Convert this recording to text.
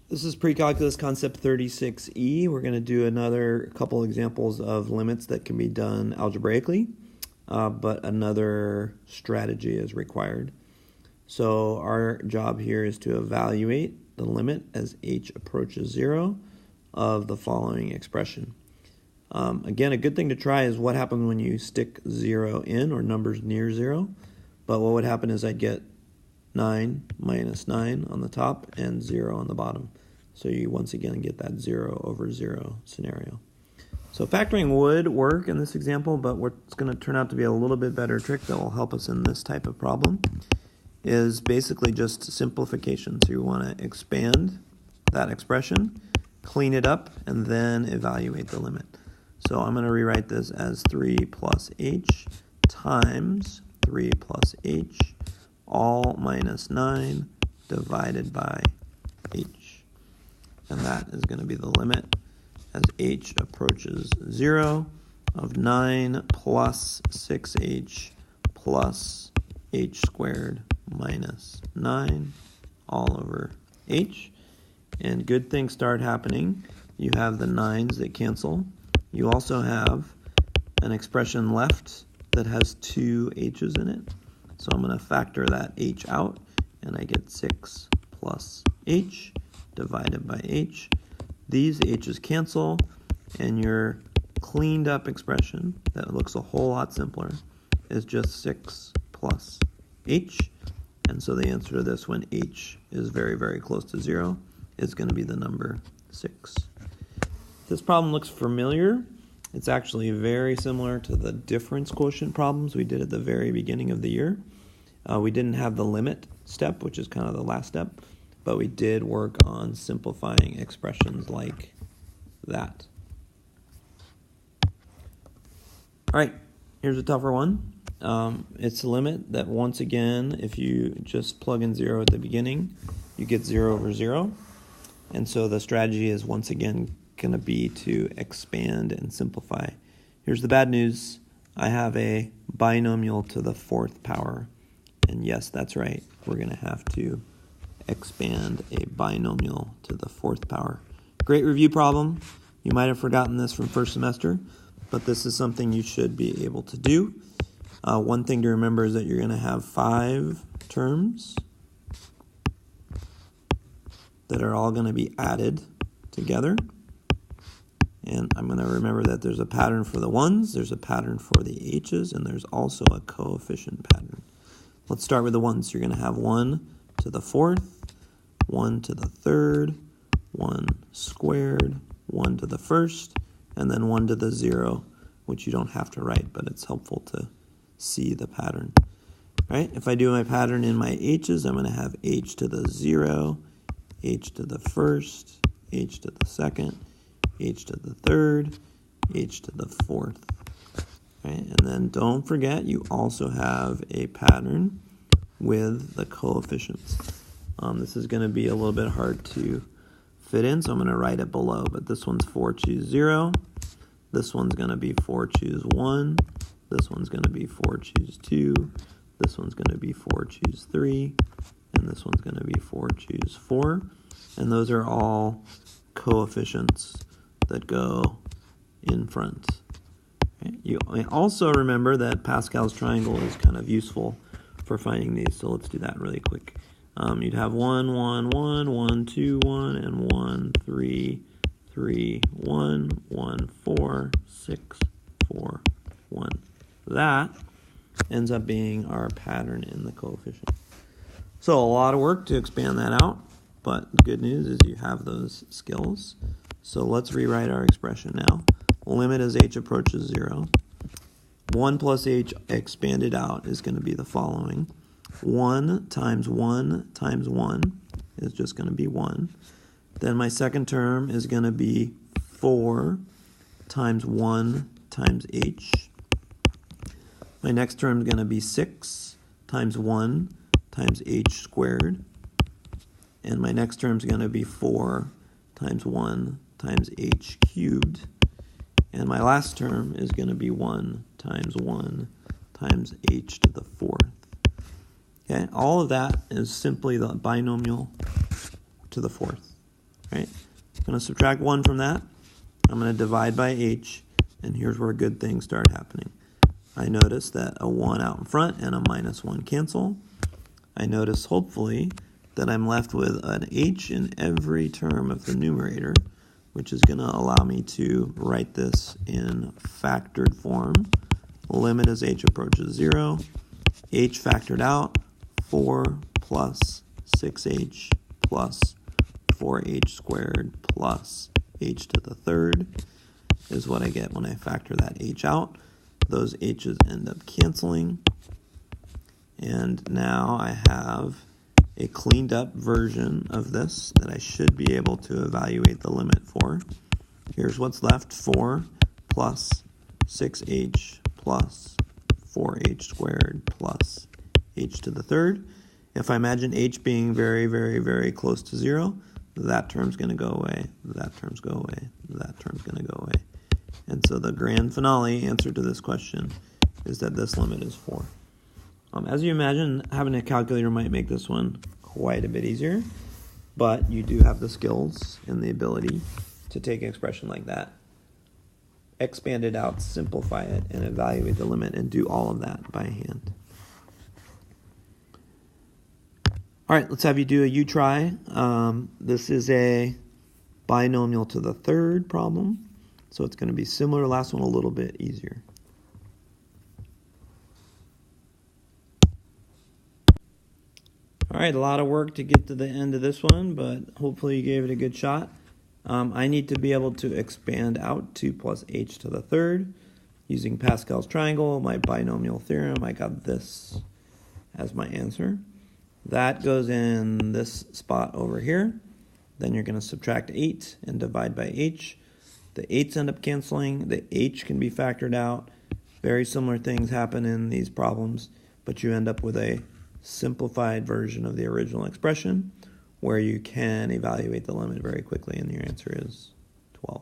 This is pre-calculus concept 36E. We're going to do another couple examples of limits that can be done algebraically, but another strategy is required. So our job here is to evaluate the limit as h approaches 0 of the following expression. Again, a good thing to try is what happens when you stick 0 in, or numbers near 0. But what would happen is I'd get 9 minus 9 on the top and 0 on the bottom. So you once again get that 0 over 0 scenario. So factoring would work in this example, but what's going to turn out to be a little bit better trick that will help us in this type of problem is basically just simplification. So you want to expand that expression, clean it up, and then evaluate the limit. So I'm going to rewrite this as 3 plus h times 3 plus h all minus 9 divided by h. And that is going to be the limit as h approaches 0 of 9 plus 6h plus h squared minus 9 all over h. And good things start happening. You have the 9s that cancel. You also have an expression left that has 2 h's in it. So I'm going to factor that h out, and I get 6 plus h divided by h. These h's cancel, and your cleaned up expression that looks a whole lot simpler is just 6 plus h. And so the answer to this, when h is very, very close to 0, is going to be the number 6. This problem looks familiar. It's actually very similar to the difference quotient problems we did at the very beginning of the year. We didn't have the limit step, which is kind of the last step, but we did work on simplifying expressions like that. All right, here's a tougher one. It's a limit that, once again, if you just plug in 0 at the beginning, you get 0 over 0. And so the strategy is, once again, going to be to expand and simplify. Here's the bad news. I have a binomial to the 4th power. And yes, that's right. We're going to have to expand a binomial to the 4th power. Great review problem. You might have forgotten this from first semester, but this is something you should be able to do. One thing to remember is that you're going to have 5 terms that are all going to be added together. And I'm going to remember that there's a pattern for the 1s, there's a pattern for the h's, and there's also a coefficient pattern. Let's start with the 1s. You're going to have 1 to the 4th, 1 to the 3rd, 1 squared, 1 to the 1st, and then 1 to the 0, which you don't have to write, but it's helpful to see the pattern. Right? If I do my pattern in my h's, I'm going to have h to the 0, h to the 1st, h to the 2nd, h to the 3rd, h to the 4th. Right? And then don't forget, you also have a pattern with the coefficients. This is going to be a little bit hard to fit in, so I'm going to write it below. But this one's 4 choose 0. This one's going to be 4 choose 1. This one's going to be 4 choose 2. This one's going to be 4 choose 3. And this one's going to be 4 choose 4. And those are all coefficients that go in front. You may also remember that Pascal's triangle is kind of useful for finding these, so let's do that really quick. You'd have 1, 1, 1, 1, 2, 1, and 1, 3, 3, 1, 1, 4, 6, 4, 1. That ends up being our pattern in the coefficient. So a lot of work to expand that out, but the good news is you have those skills. So let's rewrite our expression now. Limit as h approaches 0. 1 plus h expanded out is going to be the following. 1 times 1 times 1 is just going to be 1. Then my second term is going to be 4 times 1 times h. My next term is going to be 6 times 1 times h squared. And my next term is going to be 4 times 1 times h cubed. And my last term is going to be 1 times h to the 4th. Okay, all of that is simply the binomial to the 4th. right? I'm going to subtract 1 from that. I'm going to divide by h, and here's where good things start happening. I notice that a 1 out in front and a minus 1 cancel. I notice, hopefully, that I'm left with an h in every term of the numerator, which is going to allow me to write this in factored form. Limit as h approaches 0. H factored out, 4 plus 6h plus 4h squared plus h to the third is what I get when I factor that h out. Those h's end up canceling. And now I have a cleaned up version of this that I should be able to evaluate the limit for. Here's what's left: 4 plus 6h plus 4h squared plus h to the third. If I imagine h being very, very, very close to 0, that term's going to go away, that term's go away, that term's going to go away. And so the grand finale answer to this question is that this limit is 4. As you imagine, having a calculator might make this one quite a bit easier, but you do have the skills and the ability to take an expression like that, expand it out, simplify it, and evaluate the limit, and do all of that by hand. All right, let's have you do a U-try. This is a binomial to the third problem, so it's going to be similar to the last one, a little bit easier. All right, a lot of work to get to the end of this one, but hopefully you gave it a good shot. I need to be able to expand out 2 plus h to the third. Using Pascal's triangle, my binomial theorem, I got this as my answer. That goes in this spot over here. Then you're going to subtract 8 and divide by h. The 8's end up canceling. The h can be factored out. Very similar things happen in these problems, but you end up with a simplified version of the original expression where you can evaluate the limit very quickly, and your answer is 12.